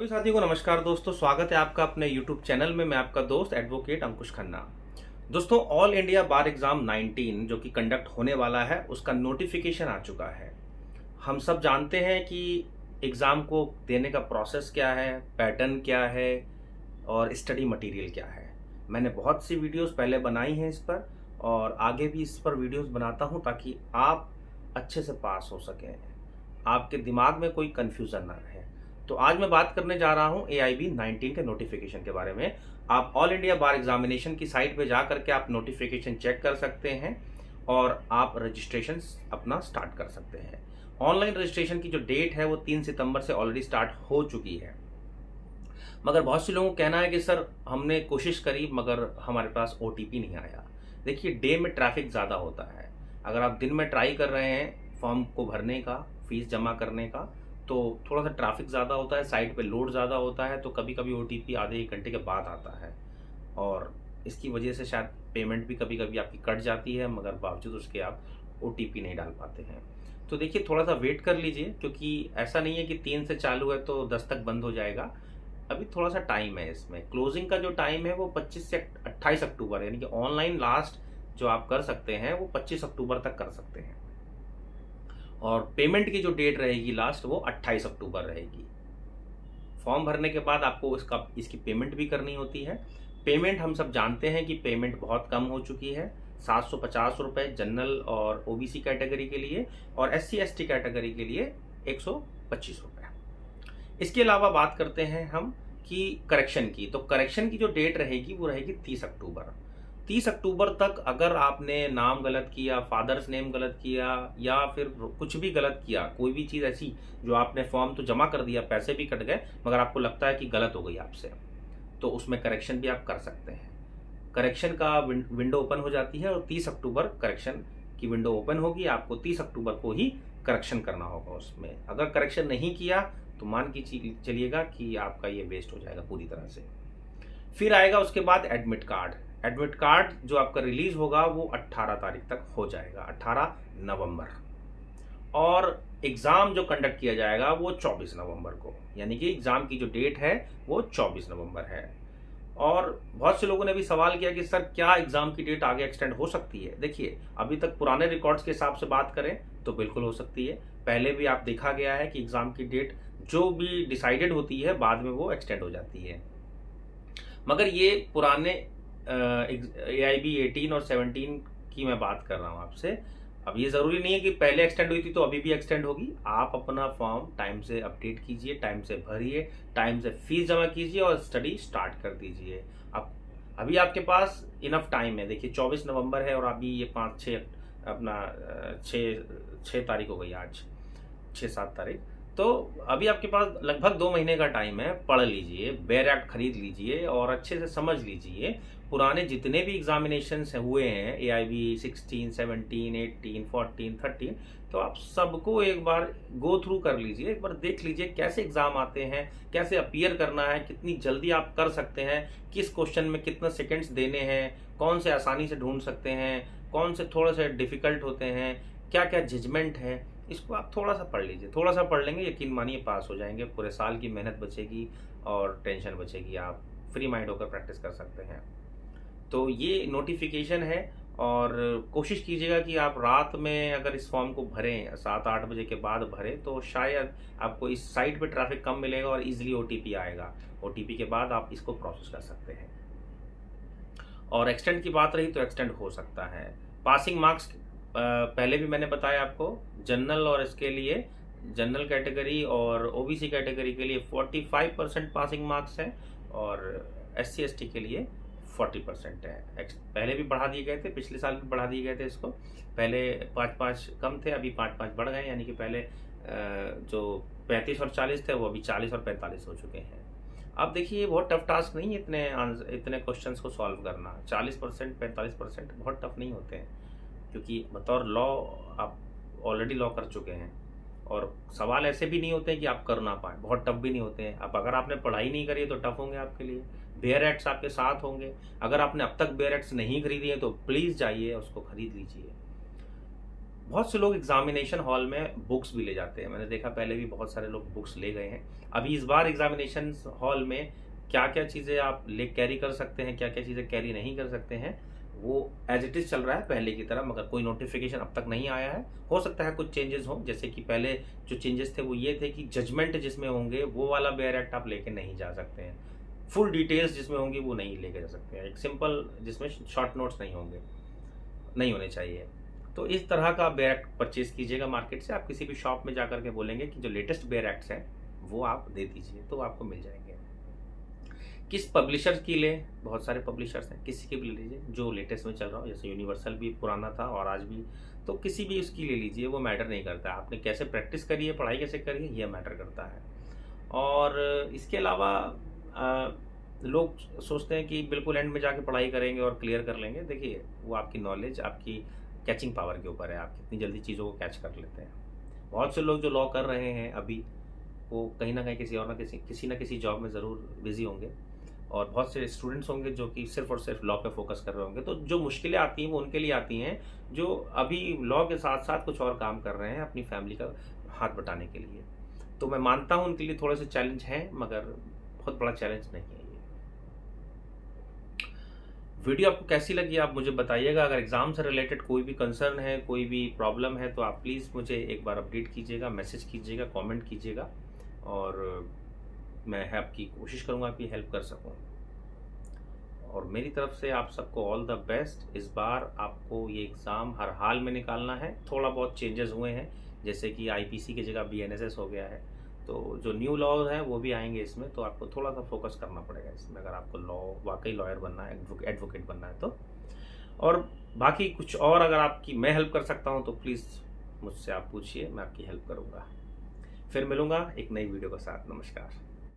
तो साथियों को नमस्कार दोस्तों, स्वागत है आपका अपने YouTube चैनल में। मैं आपका दोस्त एडवोकेट अंकुश खन्ना। दोस्तों, ऑल इंडिया बार एग्जाम 19 जो कि कंडक्ट होने वाला है, उसका नोटिफिकेशन आ चुका है। हम सब जानते हैं कि एग्ज़ाम को देने का प्रोसेस क्या है, पैटर्न क्या है और स्टडी मटेरियल क्या है। मैंने बहुत सी वीडियोस पहले बनाई हैं इस पर और आगे भी इस पर वीडियोस बनाता हूं ताकि आप अच्छे से पास हो सकें, आपके दिमाग में कोई कन्फ्यूज़न ना रहे। तो आज मैं बात करने जा रहा हूं AIB 19 के नोटिफिकेशन के बारे में। आप ऑल इंडिया बार एग्जामिनेशन की साइट पे जा करके आप नोटिफिकेशन चेक कर सकते हैं और आप रजिस्ट्रेशन अपना स्टार्ट कर सकते हैं। ऑनलाइन रजिस्ट्रेशन की जो डेट है वो 3 सितंबर से ऑलरेडी स्टार्ट हो चुकी है। मगर बहुत से लोगों को कहना है कि सर हमने कोशिश करी मगर हमारे पास OTP नहीं आया। देखिए, डे में ट्रैफिक ज़्यादा होता है। अगर आप दिन में ट्राई कर रहे हैं फॉर्म को भरने का, फीस जमा करने का, तो थोड़ा सा ट्रैफिक ज़्यादा होता है, साइट पे लोड ज़्यादा होता है, तो कभी कभी OTP आधे एक घंटे के बाद आता है और इसकी वजह से शायद पेमेंट भी कभी कभी आपकी कट जाती है, मगर बावजूद उसके आप OTP नहीं डाल पाते हैं। तो देखिए, थोड़ा सा वेट कर लीजिए, क्योंकि ऐसा नहीं है कि 3 से चालू है तो 10 तक बंद हो जाएगा। अभी थोड़ा सा टाइम है इसमें। क्लोजिंग का जो टाइम है वो 25 से 28 अक्टूबर, यानी कि ऑनलाइन लास्ट जो आप कर सकते हैं वो 25 अक्टूबर तक कर सकते हैं और पेमेंट की जो डेट रहेगी लास्ट वो 28 अक्टूबर रहेगी। फॉर्म भरने के बाद आपको इसकी पेमेंट भी करनी होती है। पेमेंट हम सब जानते हैं कि पेमेंट बहुत कम हो चुकी है। 750 रुपये जनरल और OBC कैटेगरी के लिए और SC ST कैटेगरी के लिए 125 रुपये। इसके अलावा बात करते हैं हम कि करेक्शन की। तो करेक्शन की जो डेट रहेगी वो रहेगी 30 अक्टूबर। 30 अक्टूबर तक अगर आपने नाम गलत किया, फादर्स नेम गलत किया या फिर कुछ भी गलत किया, कोई भी चीज़ ऐसी जो आपने फॉर्म तो जमा कर दिया, पैसे भी कट गए, मगर आपको लगता है कि गलत हो गई आपसे, तो उसमें करेक्शन भी आप कर सकते हैं। करेक्शन का विंडो ओपन हो जाती है और 30 अक्टूबर करेक्शन की विंडो ओपन होगी। आपको 30 अक्टूबर को ही करेक्शन करना होगा उसमें। अगर करेक्शन नहीं किया तो मान के चलिएगा कि आपका ये वेस्ट हो जाएगा पूरी तरह से। फिर आएगा उसके बाद एडमिट कार्ड। एडमिट कार्ड जो आपका रिलीज होगा वो 18 तारीख तक हो जाएगा, 18 नवंबर। और एग्ज़ाम जो कंडक्ट किया जाएगा वो 24 नवंबर को, यानी कि एग्ज़ाम की जो डेट है वो 24 नवंबर है। और बहुत से लोगों ने भी सवाल किया कि सर क्या एग्ज़ाम की डेट आगे एक्सटेंड हो सकती है। देखिए, अभी तक पुराने रिकॉर्ड्स के हिसाब से बात करें तो बिल्कुल हो सकती है। पहले भी आप देखा गया है कि एग्ज़ाम की डेट जो भी डिसाइडेड होती है बाद में वो एक्सटेंड हो जाती है। मगर ये पुराने AIB 18 और 17 की मैं बात कर रहा हूँ आपसे। अब ये ज़रूरी नहीं है कि पहले एक्सटेंड हुई थी तो अभी भी एक्सटेंड होगी। आप अपना फॉर्म टाइम से अपडेट कीजिए, टाइम से भरिए, टाइम से फीस जमा कीजिए और स्टडी स्टार्ट कर दीजिए। अब अभी आपके पास इनफ टाइम है। देखिए, 24 नवंबर है और अभी ये 5-6 अपना 6 तारीख हो गई, आज 6-7 तारीख। तो अभी आपके पास लगभग 2 महीने का टाइम है। पढ़ लीजिए, बेयर एक्ट खरीद लीजिए और अच्छे से समझ लीजिए पुराने जितने भी एग्जामिनेशंस हुए हैं, AIB 16, 17, 18, 14, 13, तो आप सबको एक बार गो थ्रू कर लीजिए, एक बार देख लीजिए कैसे एग्जाम आते हैं, कैसे अपीयर करना है, कितनी जल्दी आप कर सकते हैं, किस क्वेश्चन में कितना सेकेंड्स देने हैं, कौन से आसानी से ढूंढ सकते हैं, कौन से थोड़े से डिफिकल्ट होते हैं, क्या क्या जजमेंट है। इसको आप थोड़ा सा पढ़ लीजिए, थोड़ा सा पढ़ लेंगे, यकीन मानिए पास हो जाएंगे। पूरे साल की मेहनत बचेगी और टेंशन बचेगी। आप फ्री माइंड होकर प्रैक्टिस कर सकते हैं। तो ये नोटिफिकेशन है और कोशिश कीजिएगा कि आप रात में अगर इस फॉर्म को भरें, 7-8 बजे के बाद भरें, तो शायद आपको इस साइट पे ट्रैफिक कम मिलेगा और इजीली OTP आएगा। OTP के बाद आप इसको प्रोसेस कर सकते हैं। और एक्सटेंड की बात रही तो एक्सटेंड हो सकता है। पासिंग मार्क्स पहले भी मैंने बताया आपको, जनरल और इसके लिए जनरल कैटेगरी और OBC कैटेगरी के लिए 45% पासिंग मार्क्स हैं और SC ST के लिए 40% है। पहले भी बढ़ा दिए गए थे, पिछले साल भी बढ़ा दिए गए थे इसको। पहले 5-5 कम थे, अभी 5-5 बढ़ गए, यानी कि पहले जो 35 और 40 थे वो अभी 40 और 45 हो चुके हैं। अब देखिए, ये बहुत टफ टास्क नहीं है इतने क्वेश्चंस को सॉल्व करना। 40%, 45% बहुत टफ नहीं होते हैं, क्योंकि बतौर लॉ आप ऑलरेडी लॉ कर चुके हैं और सवाल ऐसे भी नहीं होते हैं कि आप कर ना पाए, बहुत टफ भी नहीं होते हैं। अब अगर आपने पढ़ाई नहीं करी है तो टफ होंगे आपके लिए। बेयर एक्ट्स आपके साथ होंगे। अगर आपने अब तक बेयर एक्ट्स नहीं खरीदी है तो प्लीज़ जाइए उसको खरीद लीजिए। बहुत से लोग एग्जामिनेशन हॉल में बुक्स भी ले जाते हैं। मैंने देखा पहले भी बहुत सारे लोग बुक्स ले गए हैं। अभी इस बार एग्जामिनेशन हॉल में क्या क्या चीज़ें आप ले कैरी कर सकते हैं, क्या क्या चीज़ें कैरी नहीं कर सकते हैं, वो एज इट इज़ चल रहा है पहले की तरह, मगर कोई नोटिफिकेशन अब तक नहीं आया है। हो सकता है कुछ चेंजेस हों, जैसे कि पहले जो चेंजेस थे वो ये थे कि जजमेंट जिसमें होंगे वो वाला बेयर एक्ट आप लेके नहीं जा सकते हैं। फुल डिटेल्स जिसमें होंगी वो नहीं लेके जा सकते हैं। एक सिंपल जिसमें शॉर्ट नोट्स नहीं होंगे, नहीं होने चाहिए। तो इस तरह का बेयर एक्ट परचेज कीजिएगा मार्केट से। आप किसी भी शॉप में जाकर के बोलेंगे कि जो लेटेस्ट बेयर एक्ट्स हैं वो आप दे दीजिए, तो आपको मिल जाएंगे। किस पब्लिशर की ले, बहुत सारे पब्लिशर्स हैं, किसी की भी ले लीजिए जो लेटेस्ट में चल रहा हो। जैसे यूनिवर्सल भी पुराना था और आज भी, तो किसी भी उसकी ले लीजिए, वो मैटर नहीं करता। आपने कैसे प्रैक्टिस करी है, पढ़ाई कैसे करी है, ये मैटर करता है। और इसके अलावा लोग सोचते हैं कि बिल्कुल एंड में जाके पढ़ाई करेंगे और क्लियर कर लेंगे। देखिए, वो आपकी नॉलेज, आपकी कैचिंग पावर के ऊपर है, आप कितनी जल्दी चीज़ों को कैच कर लेते हैं। बहुत से लोग जो लॉ कर रहे हैं अभी, वो कहीं ना कहीं किसी ना किसी जॉब में ज़रूर बिजी होंगे, और बहुत से स्टूडेंट्स होंगे जो कि सिर्फ और सिर्फ लॉ पे फोकस कर रहे होंगे। तो जो मुश्किलें आती हैं वो उनके लिए आती हैं जो अभी लॉ के साथ साथ कुछ और काम कर रहे हैं अपनी फैमिली का हाथ बटाने के लिए। तो मैं मानता हूँ उनके लिए थोड़े से चैलेंज हैं, मगर बहुत बड़ा चैलेंज नहीं है ये। वीडियो आपको कैसी लगी आप मुझे बताइएगा। अगर एग्जाम से रिलेटेड कोई भी कंसर्न है, कोई भी प्रॉब्लम है, तो आप प्लीज़ मुझे एक बार अपडेट कीजिएगा, मैसेज कीजिएगा, कमेंट कीजिएगा, और मैं आपकी कोशिश करूँगा कि हेल्प कर सकूँ। और मेरी तरफ से आप सबको ऑल द बेस्ट। इस बार आपको ये एग्ज़ाम हर हाल में निकालना है। थोड़ा बहुत चेंजेस हुए हैं, जैसे कि आईपीसी की जगह बीएनएसएस हो गया है, तो जो न्यू लॉ है वो भी आएंगे इसमें, तो आपको थोड़ा सा फोकस करना पड़ेगा इसमें, अगर आपको वाकई लॉयर बनना है, एडवोकेट बनना है तो। और बाकी कुछ और अगर आपकी मैं हेल्प कर सकता हूँ तो प्लीज़ मुझसे आप पूछिए, मैं आपकी हेल्प करूँगा। फिर मिलूँगा एक नई वीडियो के साथ। नमस्कार।